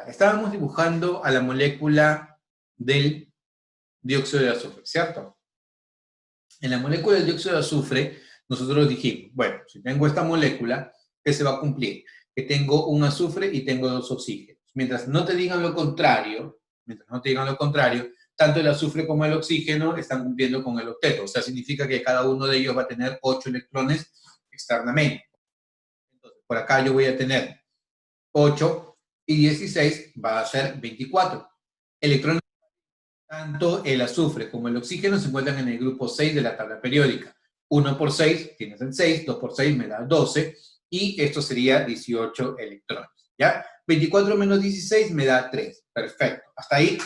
estábamos dibujando a la molécula del dióxido de azufre, ¿cierto? En la molécula del dióxido de azufre, nosotros dijimos, bueno, si tengo esta molécula, ¿qué se va a cumplir? Que tengo un azufre y tengo dos oxígenos. Mientras no te digan lo contrario, tanto el azufre como el oxígeno están cumpliendo con el octeto. O sea, significa que cada uno de ellos va a tener 8 electrones externamente. Entonces, por acá yo voy a tener 8 y 16 va a ser 24. Electrones, tanto el azufre como el oxígeno se encuentran en el grupo 6 de la tabla periódica. 1 por 6 tienes el 6, 2 por 6 me da 12, y esto sería 18 electrones, ¿ya? 24 menos 16 me da 3. Perfecto. Hasta ahí,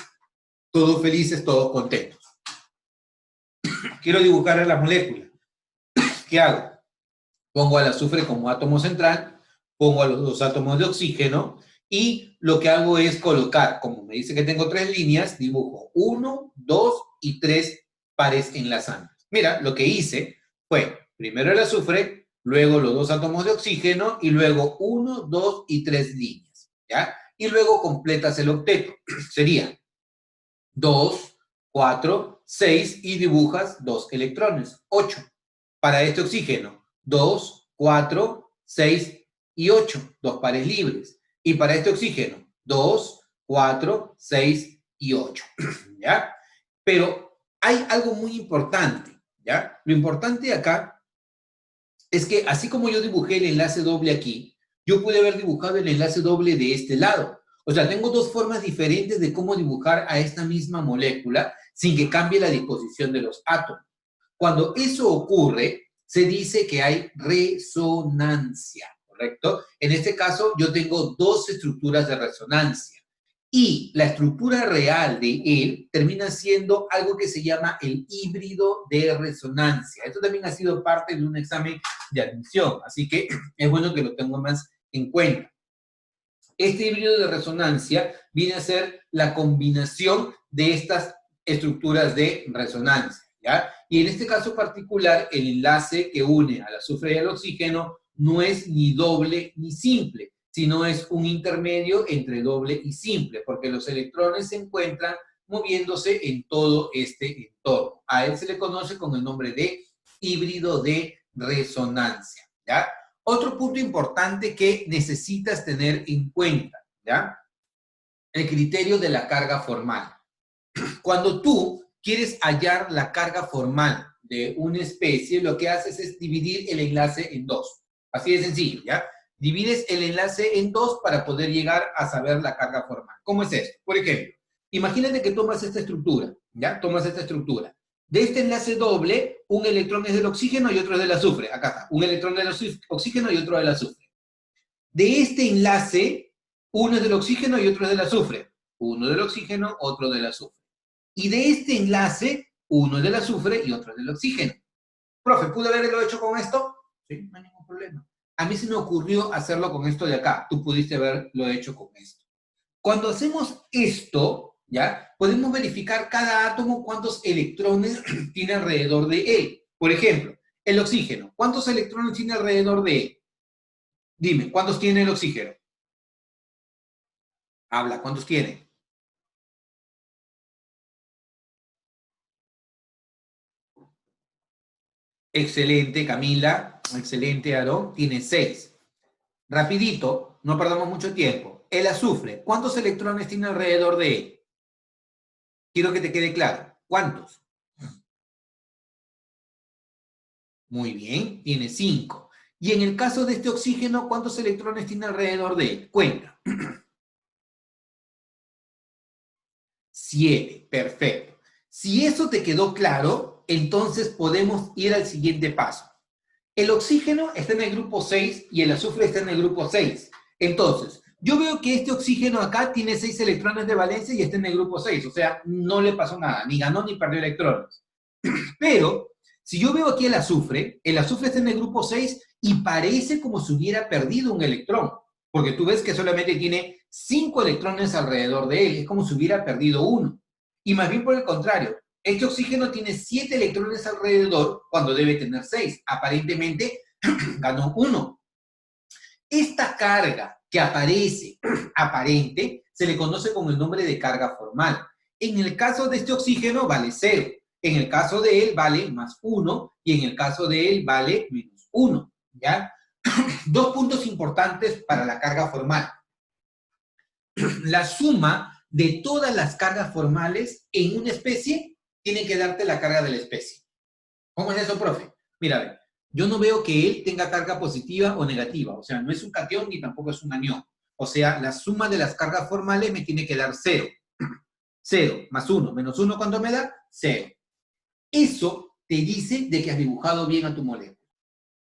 todos felices, todos contentos. Quiero dibujar a la molécula. ¿Qué hago? Pongo al azufre como átomo central, pongo a los dos átomos de oxígeno, y lo que hago es colocar, como me dice que tengo 3 líneas, dibujo 1, 2 y 3 pares enlazantes. Mira, lo que hice fue primero el azufre, luego los dos átomos de oxígeno, y luego 1, 2 y 3 líneas, ¿ya? Y luego completas el octeto. Sería 2, 4, 6 y dibujas 2 electrones, 8. Para este oxígeno, 2, 4, 6 y 8, 2 pares libres. Y para este oxígeno, 2, 4, 6 y 8, ¿ya? Pero hay algo muy importante, ¿ya? Lo importante acá es que así como yo dibujé el enlace doble aquí, yo pude haber dibujado el enlace doble de este lado. O sea, tengo dos formas diferentes de cómo dibujar a esta misma molécula sin que cambie la disposición de los átomos. Cuando eso ocurre, se dice que hay resonancia, ¿correcto? En este caso, yo tengo dos estructuras de resonancia. Y la estructura real de él termina siendo algo que se llama el híbrido de resonancia. Esto también ha sido parte de un examen de admisión, así que es bueno que lo tengo más en cuenta. Este híbrido de resonancia viene a ser la combinación de estas estructuras de resonancia, ¿ya? Y en este caso particular, el enlace que une al azufre y al oxígeno no es ni doble ni simple, sino es un intermedio entre doble y simple, porque los electrones se encuentran moviéndose en todo este entorno. A él se le conoce con el nombre de híbrido de resonancia, ¿ya? Otro punto importante que necesitas tener en cuenta, ¿ya? El criterio de la carga formal. Cuando tú quieres hallar la carga formal de una especie, lo que haces es dividir el enlace en dos. Así de sencillo, ¿ya? Divides el enlace en dos para poder llegar a saber la carga formal. ¿Cómo es esto? Por ejemplo, imagínate que tomas esta estructura, ¿ya? Tomas esta estructura. De este enlace doble, un electrón es del oxígeno y otro es del azufre. Acá está, un electrón del oxígeno y otro del azufre. De este enlace, uno es del oxígeno y otro es del azufre. Uno del oxígeno, otro del azufre. Y de este enlace, uno es del azufre y otro es del oxígeno. Profe, ¿pude haberlo hecho con esto? Sí, no hay ningún problema. A mí se me ocurrió hacerlo con esto de acá. Tú pudiste haberlo hecho con esto. Cuando hacemos esto, ¿ya? Podemos verificar cada átomo cuántos electrones tiene alrededor de él. Por ejemplo, el oxígeno. ¿Cuántos electrones tiene alrededor de él? Dime, ¿cuántos tiene el oxígeno? Habla, ¿cuántos tiene? Excelente, Camila. Excelente, Aarón. Tiene 6. Rapidito, no perdamos mucho tiempo. El azufre, ¿cuántos electrones tiene alrededor de él? Quiero que te quede claro. ¿Cuántos? Muy bien, tiene 5. Y en el caso de este oxígeno, ¿cuántos electrones tiene alrededor de él? Cuenta. 7. Perfecto. Si eso te quedó claro, entonces podemos ir al siguiente paso. El oxígeno está en el grupo 6 y el azufre está en el grupo 6. Entonces, yo veo que este oxígeno acá tiene 6 electrones de valencia y está en el grupo 6. O sea, no le pasó nada, ni ganó ni perdió electrones. Pero, si yo veo aquí el azufre está en el grupo 6 y parece como si hubiera perdido un electrón. Porque tú ves que solamente tiene 5 electrones alrededor de él. Es como si hubiera perdido uno. Y más bien por el contrario, este oxígeno tiene 7 electrones alrededor cuando debe tener 6. Aparentemente ganó 1. Esta carga que aparece aparente se le conoce con el nombre de carga formal. En el caso de este oxígeno vale 0. En el caso de él vale más 1 y en el caso de él vale menos 1, ¿ya? Dos puntos importantes para la carga formal. La suma de todas las cargas formales en una especie tiene que darte la carga de la especie. ¿Cómo es eso, profe? Mira, a ver, yo no veo que él tenga carga positiva o negativa, o sea, no es un catión ni tampoco es un anión. O sea, la suma de las cargas formales me tiene que dar 0. 0 más 1 menos 1, ¿cuánto me da? 0. Eso te dice de que has dibujado bien a tu molécula.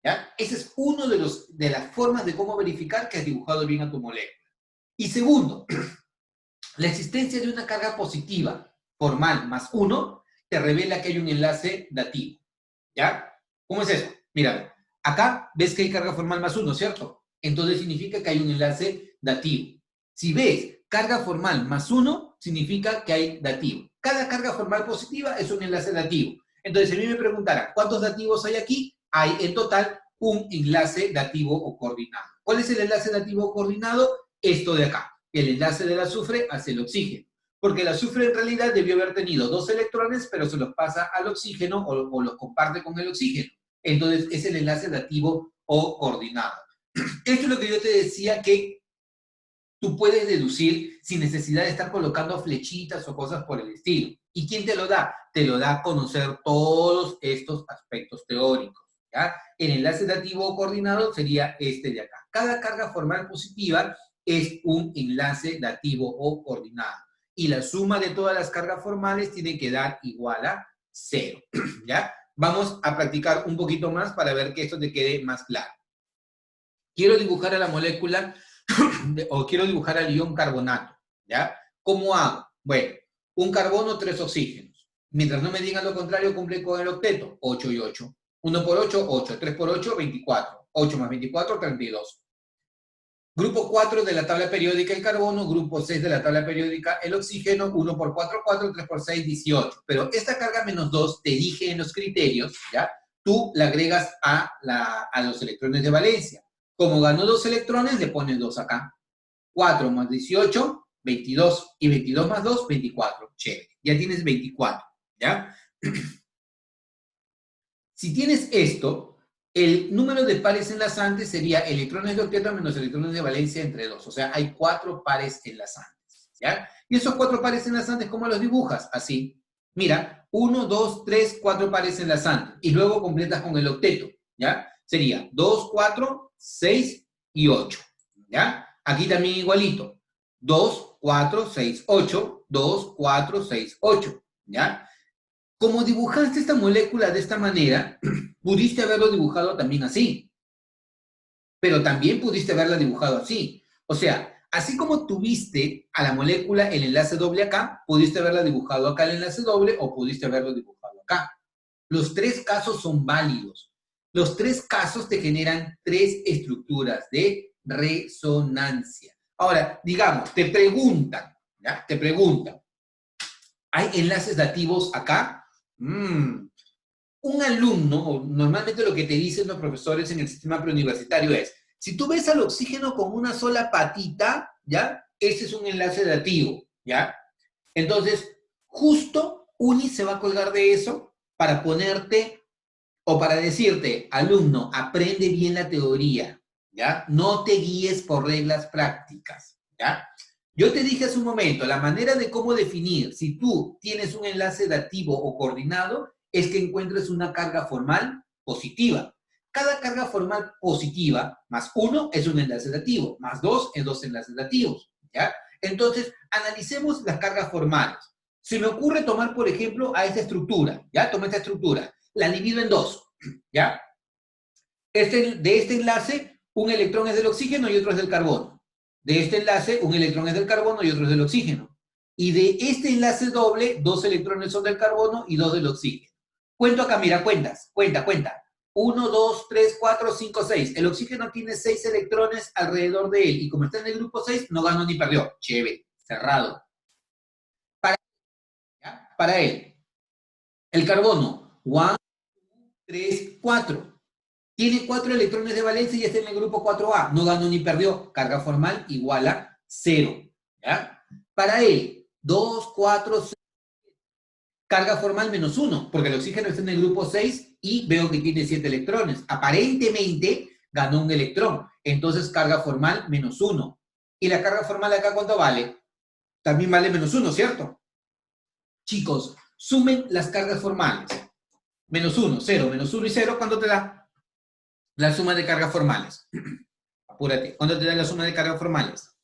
¿Ya? Esa es una de las formas de cómo verificar que has dibujado bien a tu molécula. Y segundo, la existencia de una carga positiva formal más 1 te revela que hay un enlace dativo. ¿Ya? ¿Cómo es eso? Mira, acá ves que hay carga formal más 1, ¿cierto? Entonces significa que hay un enlace dativo. Si ves carga formal más 1, significa que hay dativo. Cada carga formal positiva es un enlace dativo. Entonces, si a mí me preguntaran, ¿cuántos dativos hay aquí? Hay en total un enlace dativo o coordinado. ¿Cuál es el enlace dativo o coordinado? Esto de acá, el enlace del azufre hacia el oxígeno. Porque el azufre en realidad debió haber tenido 2 electrones, pero se los pasa al oxígeno o los comparte con el oxígeno. Entonces, es el enlace dativo o coordinado. Esto es lo que yo te decía que tú puedes deducir sin necesidad de estar colocando flechitas o cosas por el estilo. ¿Y quién te lo da? Te lo da a conocer todos estos aspectos teóricos, ¿ya? El enlace dativo o coordinado sería este de acá. Cada carga formal positiva es un enlace dativo o coordinado. Y la suma de todas las cargas formales tiene que dar igual a 0, ¿ya? Vamos a practicar un poquito más para ver que esto te quede más claro. Quiero dibujar a la molécula o quiero dibujar al ion carbonato, ¿ya? ¿Cómo hago? Bueno, un carbono, 3 oxígenos. Mientras no me digan lo contrario, cumple con el octeto, 8 y 8. 1 por 8, 8. 3 por 8, 24. 8 más 24, 32. Grupo 4 de la tabla periódica el carbono, grupo 6 de la tabla periódica el oxígeno, 1 por 4, 4, 3 por 6, 18. Pero esta carga menos 2, te dije en los criterios, ¿ya? Tú la agregas a los electrones de valencia. Como ganó 2 electrones, le pones 2 acá. 4 más 18, 22. Y 22 más 2, 24. Chévere. Ya tienes 24, ¿ya? Si tienes esto, el número de pares enlazantes sería electrones de octeto menos electrones de valencia entre 2. O sea, hay 4 pares enlazantes, ¿ya? Y esos 4 pares enlazantes, ¿cómo los dibujas? Así. Mira, 1, 2, 3, 4 pares enlazantes. Y luego completas con el octeto, ¿ya? Sería 2, 4, 6 y 8, ¿ya? Aquí también igualito. 2, 4, 6, 8. 2, 4, 6, 8, ¿ya? Como dibujaste esta molécula de esta manera, pudiste haberlo dibujado también así. Pero también pudiste haberla dibujado así. O sea, así como tuviste a la molécula el enlace doble acá, pudiste haberla dibujado acá el enlace doble o pudiste haberlo dibujado acá. Los 3 casos son válidos. Los 3 casos te generan 3 estructuras de resonancia. Ahora, digamos, te preguntan, ¿ya? Te preguntan, ¿hay enlaces dativos acá? Un alumno, normalmente lo que te dicen los profesores en el sistema preuniversitario es, si tú ves al oxígeno con una sola patita, ¿ya? Ese es un enlace dativo, ¿ya? Entonces, justo Uni se va a colgar de eso para ponerte, o para decirte, alumno, aprende bien la teoría, ¿ya? No te guíes por reglas prácticas, ¿ya? Yo te dije hace un momento, la manera de cómo definir si tú tienes un enlace dativo o coordinado es que encuentres una carga formal positiva. Cada carga formal positiva más 1 es un enlace dativo, más 2 es 2 enlaces dativos, ¿ya? Entonces, analicemos las cargas formales. Se me ocurre tomar, por ejemplo, a esta estructura, ¿ya? Toma esta estructura, la divido en 2, ¿ya? De este enlace, un electrón es del oxígeno y otro es del carbono. De este enlace, un electrón es del carbono y otro es del oxígeno. Y de este enlace doble, 2 electrones son del carbono y 2 del oxígeno. Cuento acá, mira, cuentas. Cuenta. 1, 2, 3, 4, 5, 6. El oxígeno tiene 6 electrones alrededor de él. Y como está en el grupo 6, no ganó ni perdió. Chévere, cerrado. Para él, el carbono, 1, 3, 4. Tiene 4 electrones de valencia y está en el grupo 4A. No ganó ni perdió. Carga formal igual a 0. ¿Ya? Para él, 2, 4, 6, carga formal -1, porque el oxígeno está en el grupo 6 y veo que tiene 7 electrones. Aparentemente ganó un electrón, entonces carga formal -1. ¿Y la carga formal acá cuánto vale? También vale -1, ¿cierto? Chicos, sumen las cargas formales. -1, 0, -1 y 0, ¿cuánto te da? La suma de cargas formales. Apúrate. ¿Cuánto te da la suma de cargas formales?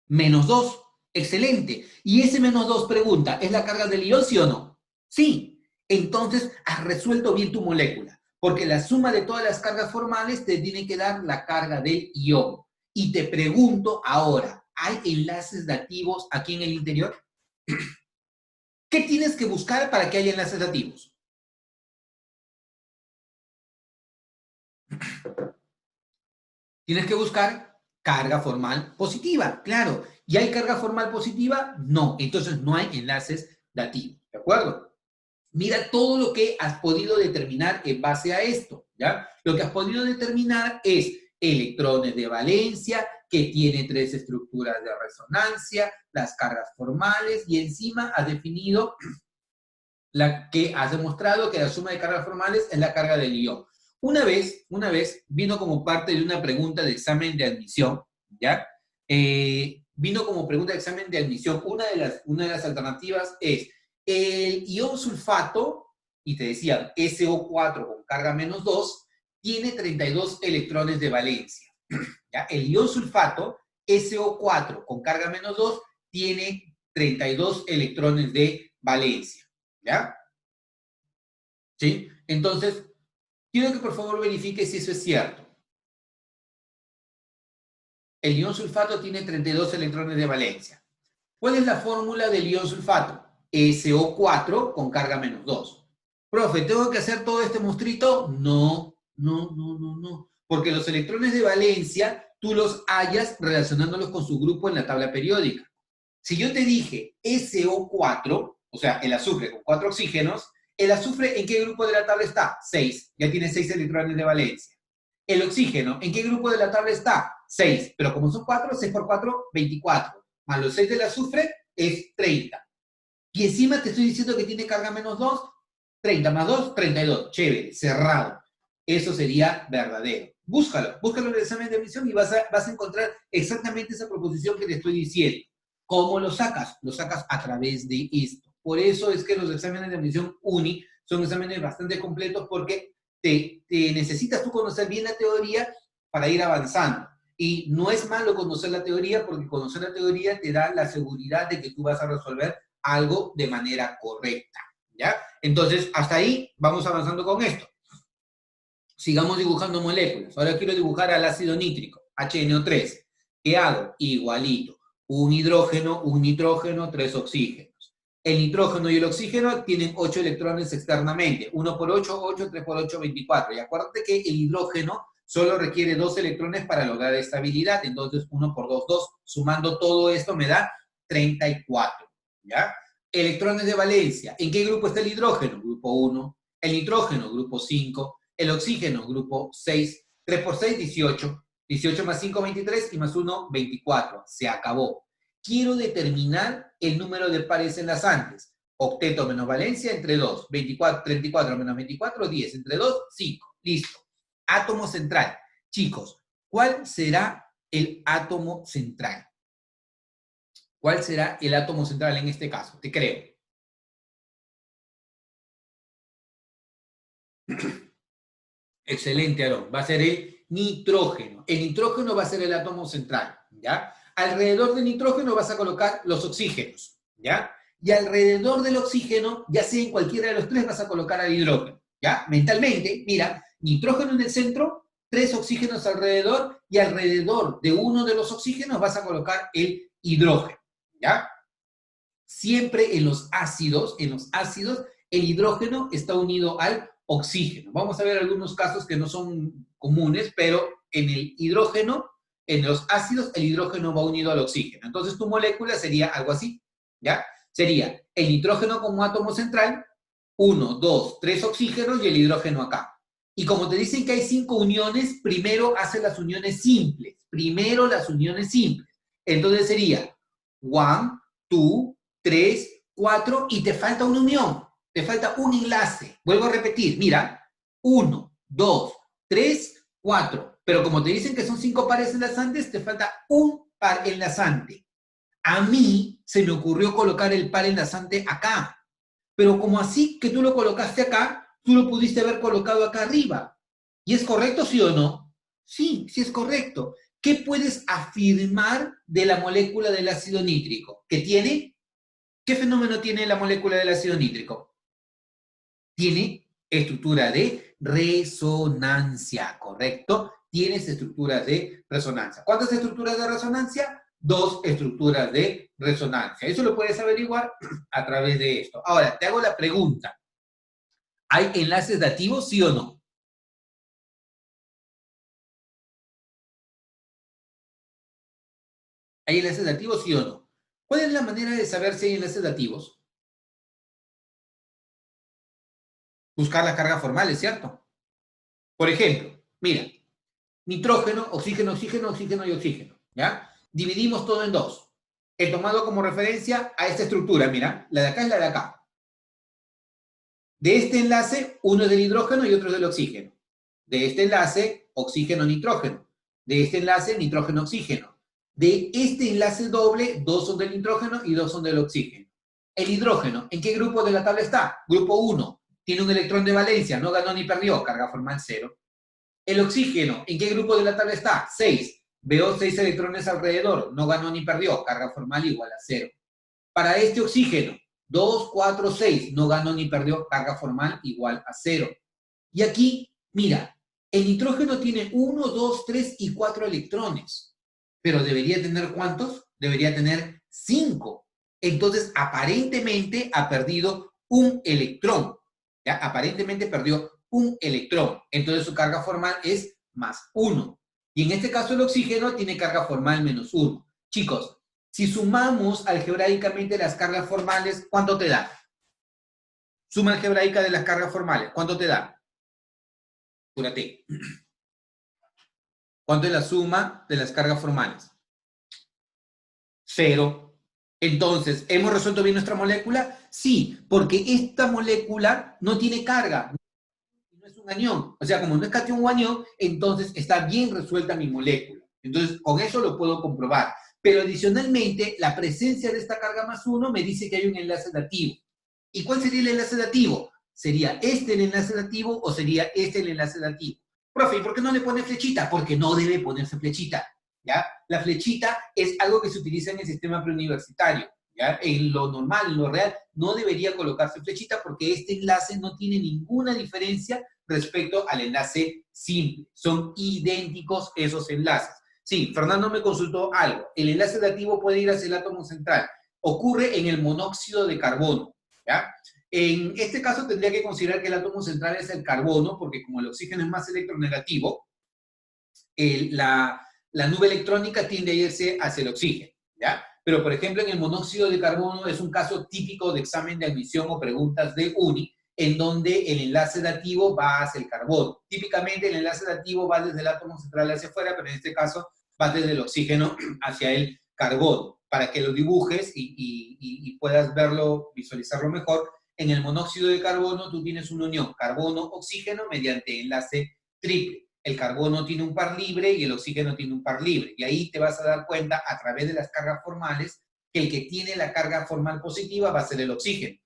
-2. Excelente. Y ese -2 pregunta, ¿es la carga del ion, sí o no? Sí. Entonces, has resuelto bien tu molécula. Porque la suma de todas las cargas formales te tiene que dar la carga del ion. Y te pregunto ahora, ¿hay enlaces dativos aquí en el interior? ¿Qué tienes que buscar para que haya enlaces dativos? Tienes que buscar carga formal positiva, claro. ¿Y hay carga formal positiva? No. Entonces no hay enlaces dativos, ¿de acuerdo? Mira todo lo que has podido determinar en base a esto, ¿ya? Lo que has podido determinar es electrones de valencia, que tiene 3 estructuras de resonancia, las cargas formales, y encima has definido la que has demostrado que la suma de cargas formales es la carga del ion. Una vez vino como parte de una pregunta de examen de admisión, ¿ya? Vino como pregunta de examen de admisión, una de las alternativas es el ion sulfato, y te decían SO4 con carga -2, tiene 32 electrones de valencia, ¿ya? El ion sulfato, SO4 con carga -2, tiene 32 electrones de valencia, ¿ya? ¿Sí? Entonces, quiero que por favor verifique si eso es cierto. El ion sulfato tiene 32 electrones de valencia. ¿Cuál es la fórmula del ion sulfato? SO4 con carga -2. Profe, ¿tengo que hacer todo este monstruito? No, no, no, no, no. Porque los electrones de valencia tú los hallas relacionándolos con su grupo en la tabla periódica. Si yo te dije SO4, o sea, el azufre con 4 oxígenos, ¿el azufre en qué grupo de la tabla está? 6. Ya tiene 6 electrones de valencia. El oxígeno, ¿en qué grupo de la tabla está? 6. Pero como son 4, 6 por 4, 24. Más los 6 del azufre es 30. Y encima te estoy diciendo que tiene carga -2, 30 más 2, 32. Chévere, cerrado. Eso sería verdadero. Búscalo en el examen de admisión y vas a encontrar exactamente esa proposición que te estoy diciendo. ¿Cómo lo sacas? Lo sacas a través de esto. Por eso es que los exámenes de admisión UNI son exámenes bastante completos, porque te necesitas tú conocer bien la teoría para ir avanzando. Y no es malo conocer la teoría, porque conocer la teoría te da la seguridad de que tú vas a resolver algo de manera correcta, ¿ya? Entonces, hasta ahí vamos avanzando con esto. Sigamos dibujando moléculas. Ahora quiero dibujar al ácido nítrico, HNO3. ¿Qué hago? Igualito. Un hidrógeno, un nitrógeno, 3 oxígenos. El nitrógeno y el oxígeno tienen 8 electrones externamente. 1 por 8, 8, 3 por 8, 24. Y acuérdate que el hidrógeno solo requiere 2 electrones para lograr estabilidad. Entonces, 1 por 2, 2. Sumando todo esto me da 34. ¿Ya? Electrones de valencia. ¿En qué grupo está el hidrógeno? Grupo 1. El nitrógeno, grupo 5. El oxígeno, grupo 6. 3 por 6, 18. 18 más 5, 23. Y más 1, 24. Se acabó. Quiero determinar el número de pares enlazantes. Octeto menos valencia entre 2. 24, 34 menos 24, 10. Entre 2, 5. Listo. Átomo central. Chicos, ¿cuál será el átomo central? ¿Cuál será el átomo central en este caso? Te creo. Excelente, Aarón. Va a ser el nitrógeno. El nitrógeno va a ser el átomo central, ¿ya? Alrededor del nitrógeno vas a colocar los oxígenos, ¿ya? Y alrededor del oxígeno, ya sea en cualquiera de los tres, vas a colocar al hidrógeno, ¿ya? Mentalmente, mira, nitrógeno en el centro, 3 oxígenos alrededor, y alrededor de uno de los oxígenos vas a colocar el hidrógeno, ¿ya? Siempre en los ácidos, el hidrógeno está unido al oxígeno. Vamos a ver algunos casos que no son comunes, pero en el hidrógeno, en los ácidos, el hidrógeno va unido al oxígeno. Entonces tu molécula sería algo así, ¿ya? Sería el nitrógeno como átomo central, 1, 2, 3 oxígenos y el hidrógeno acá. Y como te dicen que hay 5 uniones, primero hace las uniones simples. Entonces sería 1, 2, 3, 4 y te falta una unión. Te falta un enlace. Vuelvo a repetir, mira, 1, 2, 3, 4. Pero como te dicen que son 5 pares enlazantes, te falta un par enlazante. A mí se me ocurrió colocar el par enlazante acá. Pero como así que tú lo colocaste acá, tú lo pudiste haber colocado acá arriba. ¿Y es correcto, sí o no? Sí, sí es correcto. ¿Qué puedes afirmar de la molécula del ácido nítrico? ¿Qué tiene? ¿Qué fenómeno tiene la molécula del ácido nítrico? Tiene estructura de resonancia, ¿correcto? Tienes estructuras de resonancia. ¿Cuántas estructuras de resonancia? 2 estructuras de resonancia. Eso lo puedes averiguar a través de esto. Ahora, te hago la pregunta. ¿Hay enlaces dativos, sí o no? ¿Hay enlaces dativos, sí o no? ¿Cuál es la manera de saber si hay enlaces dativos? Buscar las cargas formales, ¿cierto? Por ejemplo, mira, nitrógeno, oxígeno, oxígeno, oxígeno y oxígeno, ¿ya? Dividimos todo en 2. He tomado como referencia a esta estructura, mira, la de acá es la de acá. De este enlace, uno es del hidrógeno y otro es del oxígeno. De este enlace, oxígeno-nitrógeno. De este enlace, nitrógeno-oxígeno. De este enlace doble, 2 son del nitrógeno y 2 son del oxígeno. El hidrógeno, ¿en qué grupo de la tabla está? Grupo 1. Tiene un electrón de valencia, no ganó ni perdió, carga formal 0. El oxígeno, ¿en qué grupo de la tabla está? 6. Veo 6 electrones alrededor, no ganó ni perdió, carga formal igual a 0. Para este oxígeno, 2, 4, 6, no ganó ni perdió, carga formal igual a 0. Y aquí, mira, el nitrógeno tiene 1, 2, 3 y 4 electrones. Pero debería tener ¿cuántos? Debería tener 5. Entonces, aparentemente ha perdido un electrón. ¿Ya? Aparentemente perdió un electrón. Entonces, su carga formal es más 1. Y en este caso, el oxígeno tiene carga formal menos 1. Chicos, si sumamos algebraicamente las cargas formales, ¿cuánto te da? Suma algebraica de las cargas formales, ¿cuánto te da? Apúrate. ¿Cuánto es la suma de las cargas formales? 0. Entonces, ¿hemos resuelto bien nuestra molécula? Sí, porque esta molécula no tiene carga, no es un anión. O sea, como no es cation o anión, entonces está bien resuelta mi molécula. Entonces, con eso lo puedo comprobar. Pero adicionalmente, la presencia de esta carga más 1 me dice que hay un enlace dativo. ¿Y cuál sería el enlace dativo? ¿Sería este el enlace dativo o sería este el enlace dativo? Profe, ¿y por qué no le pone flechita? Porque no debe ponerse flechita, ¿ya? La flechita es algo que se utiliza en el sistema preuniversitario, ¿ya? En lo normal, en lo real, no debería colocarse flechita porque este enlace no tiene ninguna diferencia respecto al enlace simple. Son idénticos esos enlaces. Sí, Fernando me consultó algo. El enlace dativo puede ir hacia el átomo central. Ocurre en el monóxido de carbono, ¿ya? En este caso tendría que considerar que el átomo central es el carbono, porque como el oxígeno es más electronegativo, la nube electrónica tiende a irse hacia el oxígeno, ¿ya? Pero, por ejemplo, en el monóxido de carbono es un caso típico de examen de admisión o preguntas de UNI, en donde el enlace dativo va hacia el carbono. Típicamente el enlace dativo va desde el átomo central hacia afuera, pero en este caso va desde el oxígeno hacia el carbono. Para que lo dibujes y puedas verlo, visualizarlo mejor, en el monóxido de carbono tú tienes una unión carbono-oxígeno mediante enlace triple. El carbono tiene un par libre y el oxígeno tiene un par libre. Y ahí te vas a dar cuenta, a través de las cargas formales, que el que tiene la carga formal positiva va a ser el oxígeno.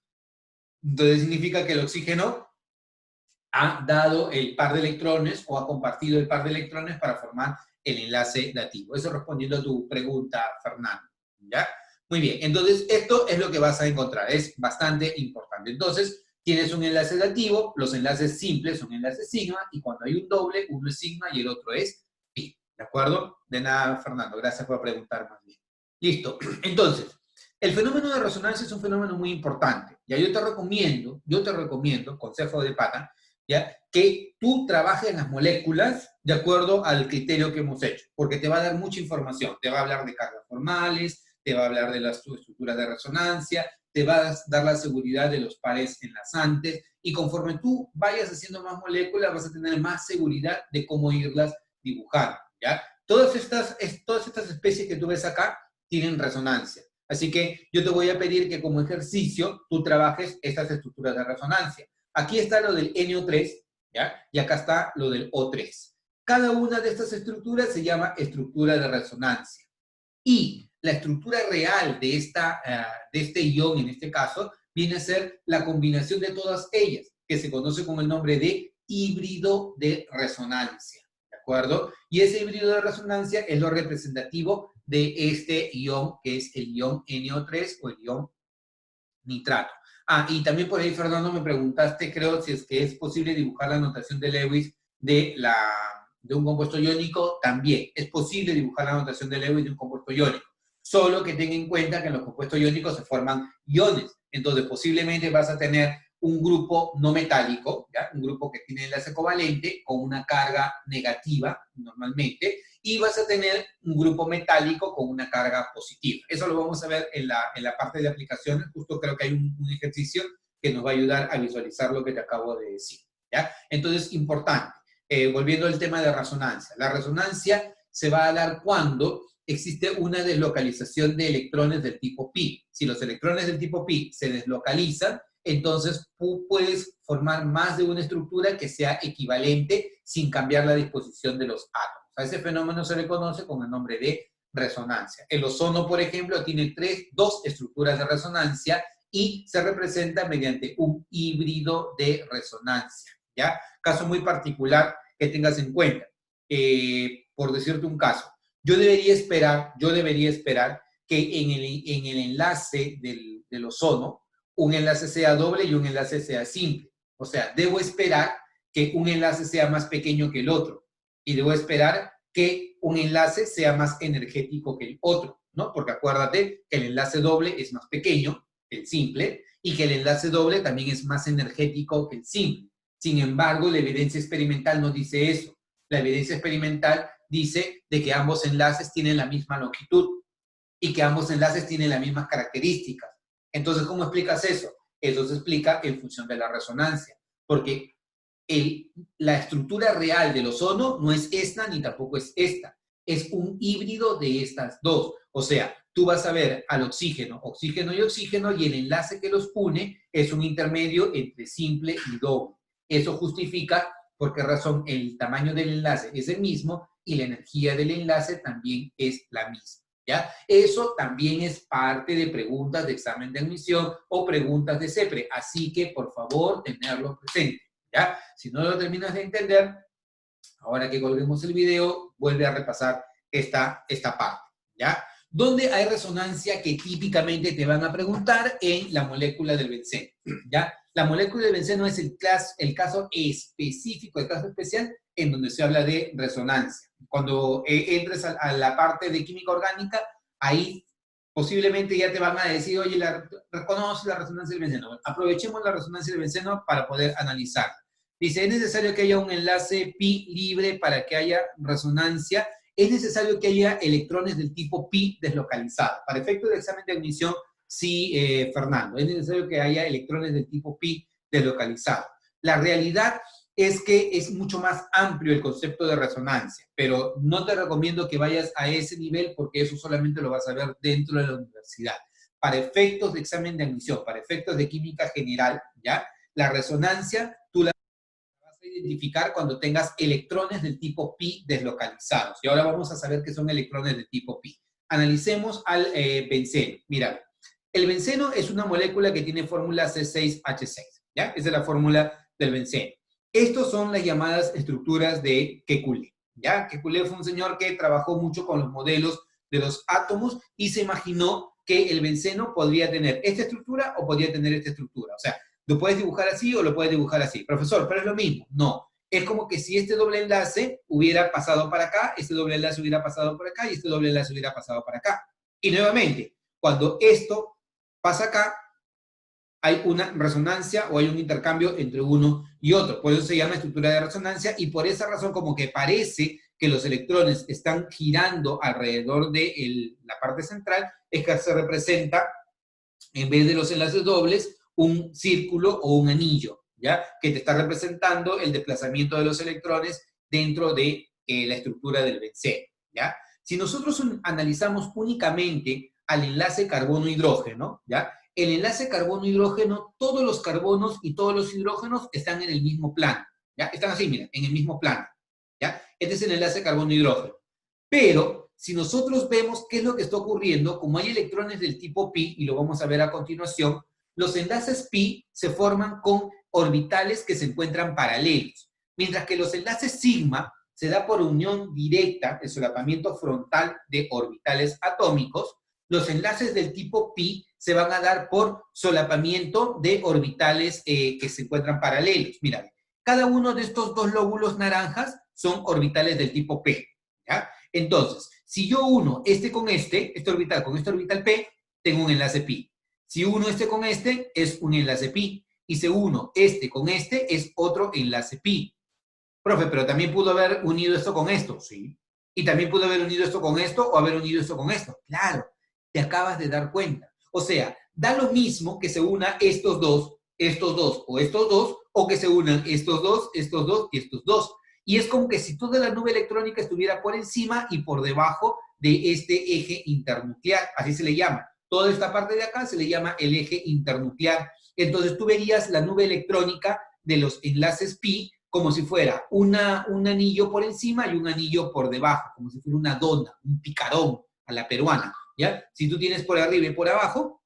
Entonces significa que el oxígeno ha dado el par de electrones o ha compartido el par de electrones para formar el enlace dativo. Eso respondiendo a tu pregunta, Fernando. ¿Ya? Muy bien, entonces esto es lo que vas a encontrar, es bastante importante. Entonces, tienes un enlace dativo, los enlaces simples son enlaces sigma, y cuando hay un doble, uno es sigma y el otro es pi. ¿De acuerdo? De nada, Fernando, gracias por preguntar más bien. Listo, entonces, el fenómeno de resonancia es un fenómeno muy importante. Ya yo te recomiendo, consejo de pata, ¿ya? Que tú trabajes en las moléculas de acuerdo al criterio que hemos hecho, porque te va a dar mucha información. Te va a hablar de cargas formales, te va a hablar de las estructuras de resonancia, te va a dar la seguridad de los pares enlazantes, y conforme tú vayas haciendo más moléculas, vas a tener más seguridad de cómo irlas dibujando, ¿ya? Todas estas especies que tú ves acá tienen resonancia. Así que yo te voy a pedir que como ejercicio tú trabajes estas estructuras de resonancia. Aquí está lo del NO3, ¿ya? Y acá está lo del O3. Cada una de estas estructuras se llama estructura de resonancia. Y la estructura real de este ion, en este caso, viene a ser la combinación de todas ellas, que se conoce con el nombre de híbrido de resonancia, ¿de acuerdo? Y ese híbrido de resonancia es lo representativo de este ion, que es el ion NO3 o el ion nitrato. Ah, y también por ahí, Fernando, me preguntaste, creo, si es que es posible dibujar la notación de Lewis de un compuesto iónico. También es posible dibujar la notación de Lewis de un compuesto iónico. Solo que ten en cuenta que en los compuestos iónicos se forman iones. Entonces, posiblemente vas a tener un grupo no metálico, ¿ya? Un grupo que tiene enlace covalente con una carga negativa, normalmente, y vas a tener un grupo metálico con una carga positiva. Eso lo vamos a ver en la parte de aplicaciones. Justo creo que hay un ejercicio que nos va a ayudar a visualizar lo que te acabo de decir, ¿ya? Entonces, importante, volviendo al tema de resonancia. La resonancia se va a dar cuando existe una deslocalización de electrones del tipo pi. Si los electrones del tipo pi se deslocalizan, entonces tú puedes formar más de una estructura que sea equivalente sin cambiar la disposición de los átomos. A ese fenómeno se le conoce con el nombre de resonancia. El ozono, por ejemplo, tiene dos estructuras de resonancia y se representa mediante un híbrido de resonancia, ¿ya? Caso muy particular que tengas en cuenta. Por decirte un caso, yo debería esperar que en el enlace del ozono, un enlace sea doble y un enlace sea simple. O sea, debo esperar que un enlace sea más pequeño que el otro. Y debo esperar que un enlace sea más energético que el otro, ¿no? Porque acuérdate que el enlace doble es más pequeño que el simple y que el enlace doble también es más energético que el simple. Sin embargo, la evidencia experimental no dice eso. La evidencia experimental dice de que ambos enlaces tienen la misma longitud y que ambos enlaces tienen las mismas características. Entonces, ¿cómo explicas eso? Eso se explica en función de la resonancia, porque la estructura real del ozono no es esta ni tampoco es esta. Es un híbrido de estas dos. O sea, tú vas a ver al oxígeno y oxígeno, y el enlace que los une es un intermedio entre simple y doble. Eso justifica por qué razón el tamaño del enlace es el mismo y la energía del enlace también es la misma, ¿ya? Eso también es parte de preguntas de examen de admisión o preguntas de CEPRE, así que por favor tenerlo presente, ¿ya? Si no lo terminas de entender, ahora que colguemos el video, vuelve a repasar esta parte, ¿ya? ¿Dónde hay resonancia que típicamente te van a preguntar? En la molécula del benceno, ¿ya? La molécula del benceno es el caso específico, el caso especial en donde se habla de resonancia. Cuando entres a la parte de química orgánica, ahí posiblemente ya te van a decir, oye, reconoce la resonancia del benceno. Aprovechemos la resonancia del benceno para poder analizarla. Dice, es necesario que haya un enlace pi libre para que haya resonancia. Es necesario que haya electrones del tipo pi deslocalizados. Para efectos de examen de admisión, sí, Fernando, es necesario que haya electrones del tipo pi deslocalizados. La realidad es que es mucho más amplio el concepto de resonancia, pero no te recomiendo que vayas a ese nivel porque eso solamente lo vas a ver dentro de la universidad. Para efectos de examen de admisión, para efectos de química general, ¿ya? La resonancia, tú la vas a identificar cuando tengas electrones del tipo pi deslocalizados. Y ahora vamos a saber qué son electrones del tipo pi. Analicemos al benceno. Mira, el benceno es una molécula que tiene fórmula C6H6, ¿ya? Esa es la fórmula del benceno. Estos son las llamadas estructuras de Kekulé, ¿ya? Kekulé fue un señor que trabajó mucho con los modelos de los átomos y se imaginó que el benceno podría tener esta estructura o podría tener esta estructura. O sea, lo puedes dibujar así o lo puedes dibujar así. Profesor, pero es lo mismo. No. Es como que si este doble enlace hubiera pasado para acá, este doble enlace hubiera pasado por acá y este doble enlace hubiera pasado para acá. Y nuevamente, cuando esto pasa acá, hay una resonancia o hay un intercambio entre uno y otro. Por eso se llama estructura de resonancia y por esa razón como que parece que los electrones están girando alrededor de la parte central, es que se representa, en vez de los enlaces dobles, un círculo o un anillo, ¿ya? Que te está representando el desplazamiento de los electrones dentro de la estructura del benceno, ¿ya? Si nosotros analizamos únicamente al enlace carbono-hidrógeno, ¿ya? El enlace carbono-hidrógeno, todos los carbonos y todos los hidrógenos están en el mismo plano, ¿ya? Están así, mira, en el mismo plano, ¿ya? Este es el enlace carbono-hidrógeno. Pero, si nosotros vemos qué es lo que está ocurriendo, como hay electrones del tipo pi, y lo vamos a ver a continuación, los enlaces pi se forman con orbitales que se encuentran paralelos, mientras que los enlaces sigma se da por unión directa, el solapamiento frontal de orbitales atómicos. Los enlaces del tipo pi se van a dar por solapamiento de orbitales que se encuentran paralelos. Mira, cada uno de estos dos lóbulos naranjas son orbitales del tipo p, ¿ya? Entonces, si yo uno este con este orbital con este orbital p, tengo un enlace pi. Si uno este con este, es un enlace pi. Y si uno este con este, es otro enlace pi. Profe, pero también pudo haber unido esto con esto, sí. Y también pudo haber unido esto con esto o haber unido esto con esto. Claro, te acabas de dar cuenta. O sea, da lo mismo que se una estos dos o estos dos, o que se unan estos dos y estos dos. Y es como que si toda la nube electrónica estuviera por encima y por debajo de este eje internuclear, así se le llama. Toda esta parte de acá se le llama el eje internuclear. Entonces tú verías la nube electrónica de los enlaces pi como si fuera un anillo por encima y un anillo por debajo, como si fuera una dona, un picarón a la peruana, ¿ya? Si tú tienes por arriba y por abajo,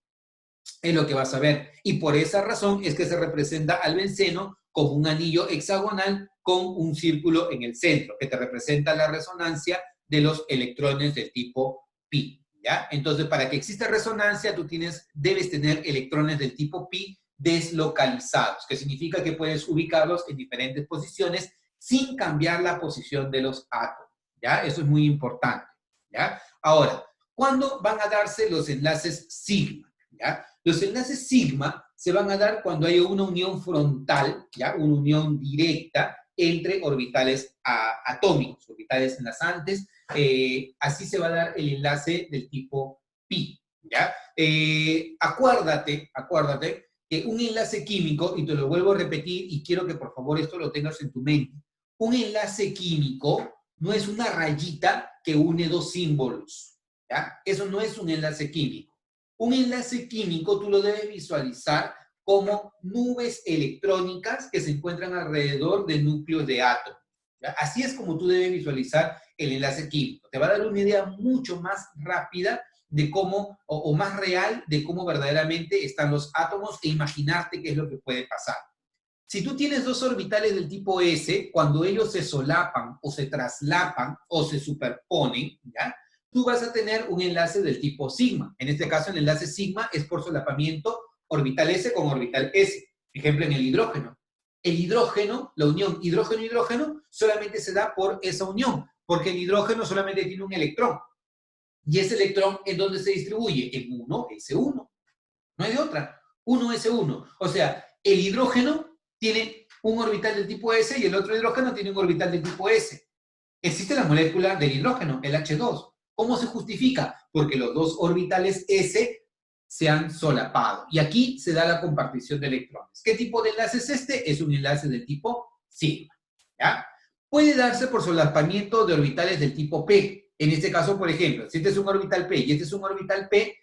es lo que vas a ver. Y por esa razón es que se representa al benceno como un anillo hexagonal con un círculo en el centro, que te representa la resonancia de los electrones del tipo pi, ¿ya? Entonces, para que exista resonancia, tú debes tener electrones del tipo pi deslocalizados, que significa que puedes ubicarlos en diferentes posiciones sin cambiar la posición de los átomos, ¿ya? Eso es muy importante, ¿ya? Ahora, ¿cuándo van a darse los enlaces sigma? ¿Ya? Los enlaces sigma se van a dar cuando hay una unión frontal, ¿ya? Una unión directa entre orbitales atómicos, orbitales enlazantes. Así se va a dar el enlace del tipo pi, ¿ya? Acuérdate que un enlace químico, y te lo vuelvo a repetir, y quiero que por favor esto lo tengas en tu mente, un enlace químico no es una rayita que une dos símbolos, ¿ya? Eso no es un enlace químico. Un enlace químico tú lo debes visualizar como nubes electrónicas que se encuentran alrededor de núcleos de átomos, ¿ya? Así es como tú debes visualizar el enlace químico. Te va a dar una idea mucho más rápida de cómo, o más real, de cómo verdaderamente están los átomos e imaginarte qué es lo que puede pasar. Si tú tienes dos orbitales del tipo S, cuando ellos se solapan o se traslapan o se superponen, ¿ya? Tú vas a tener un enlace del tipo sigma. En este caso, el enlace sigma es por solapamiento orbital S con orbital S. Ejemplo, en el hidrógeno. El hidrógeno, la unión hidrógeno-hidrógeno, solamente se da por esa unión, porque el hidrógeno solamente tiene un electrón. Y ese electrón, ¿en dónde se distribuye? En 1s1. No hay de otra. 1s1. O sea, el hidrógeno tiene un orbital del tipo S y el otro hidrógeno tiene un orbital del tipo S. Existe la molécula del hidrógeno, el H2. ¿Cómo se justifica? Porque los dos orbitales S se han solapado. Y aquí se da la compartición de electrones. ¿Qué tipo de enlace es este? Es un enlace del tipo sigma, ¿ya? Puede darse por solapamiento de orbitales del tipo P. En este caso, por ejemplo, si este es un orbital P y este es un orbital P,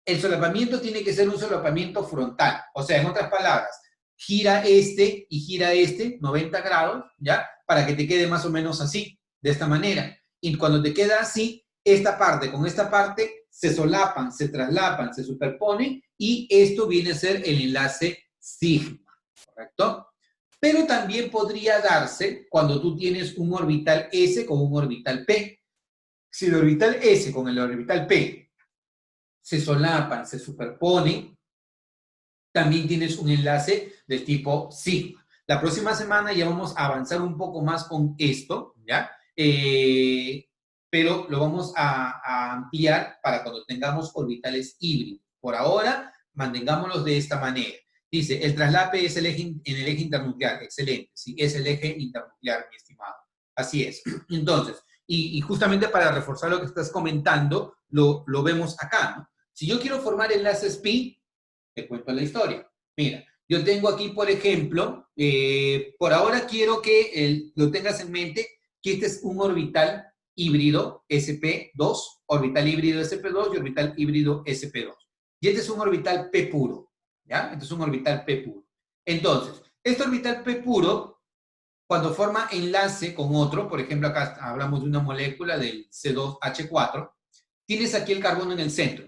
el solapamiento tiene que ser un solapamiento frontal. O sea, en otras palabras, gira este y gira este 90 grados, ¿ya? Para que te quede más o menos así, de esta manera. Y cuando te queda así, esta parte con esta parte se solapan, se traslapan, se superponen y esto viene a ser el enlace sigma, ¿correcto? Pero también podría darse cuando tú tienes un orbital S con un orbital P. Si el orbital S con el orbital P se solapan, se superponen, también tienes un enlace del tipo sigma. La próxima semana ya vamos a avanzar un poco más con esto, ¿ya? Pero lo vamos a ampliar para cuando tengamos orbitales híbridos. Por ahora, mantengámoslos de esta manera. Dice, el traslape es el eje, en el eje internuclear. Excelente, sí, es el eje internuclear, mi estimado. Así es. Entonces, y justamente para reforzar lo que estás comentando, lo vemos acá, ¿no? Si yo quiero formar enlaces pi, te cuento la historia. Mira, yo tengo aquí, por ejemplo, por ahora quiero que lo tengas en mente, que este es un orbital híbrido sp2, orbital híbrido sp2 y orbital híbrido sp2. Y este es un orbital p puro, ¿ya? Este es un orbital p puro. Entonces, este orbital p puro, cuando forma enlace con otro, por ejemplo, acá hablamos de una molécula del C2H4, tienes aquí el carbono en el centro.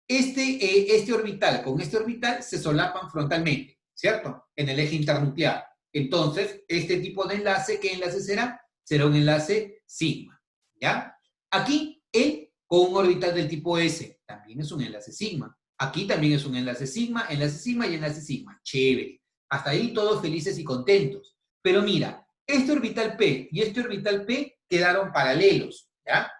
Este orbital con este orbital se solapan frontalmente, ¿cierto? En el eje internuclear. Entonces, este tipo de enlace, ¿qué enlace será? Será un enlace sigma, ¿ya? Aquí, él con un orbital del tipo S, también es un enlace sigma. Aquí también es un enlace sigma y enlace sigma. Chévere. Hasta ahí todos felices y contentos. Pero mira, este orbital P y este orbital P quedaron paralelos, ¿ya?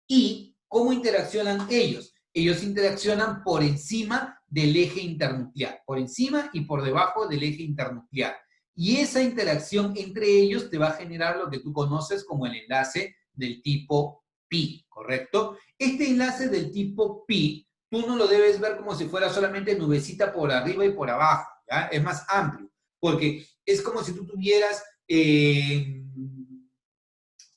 ¿Y cómo interaccionan ellos? Ellos interaccionan por encima del eje internuclear, por encima y por debajo del eje internuclear. Y esa interacción entre ellos te va a generar lo que tú conoces como el enlace del tipo pi, ¿correcto? Este enlace del tipo pi, tú no lo debes ver como si fuera solamente nubecita por arriba y por abajo, ¿ya? Es más amplio, porque es como si tú tuvieras, qué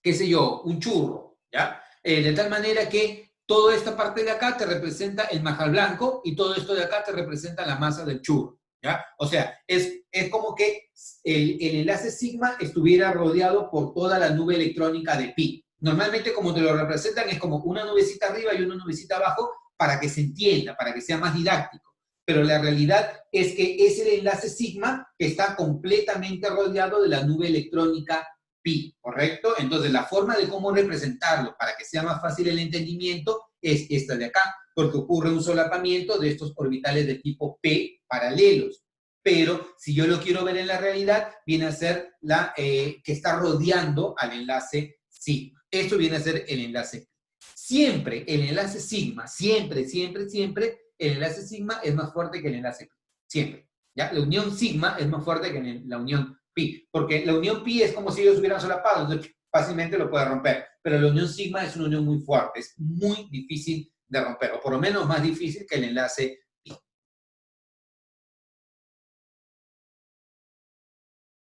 sé yo, un churro, ¿ya? De tal manera que toda esta parte de acá te representa el majal blanco y todo esto de acá te representa la masa del churro, ¿ya? O sea, es como que el enlace sigma estuviera rodeado por toda la nube electrónica de pi. Normalmente como te lo representan es como una nubecita arriba y una nubecita abajo para que se entienda, para que sea más didáctico. Pero la realidad es que es el enlace sigma que está completamente rodeado de la nube electrónica pi, ¿correcto? Entonces, la forma de cómo representarlo para que sea más fácil el entendimiento es esta de acá, porque ocurre un solapamiento de estos orbitales de tipo P paralelos. Pero si yo lo quiero ver en la realidad, viene a ser la que está rodeando al enlace sigma. Esto viene a ser el enlace pi. Siempre el enlace sigma, siempre, el enlace sigma es más fuerte que el enlace pi. Siempre. ¿Ya? La unión sigma es más fuerte que la unión pi, porque la unión pi es como si ellos hubieran solapado, entonces fácilmente lo puede romper, pero la unión sigma es una unión muy fuerte, es muy difícil de romper, o por lo menos más difícil que el enlace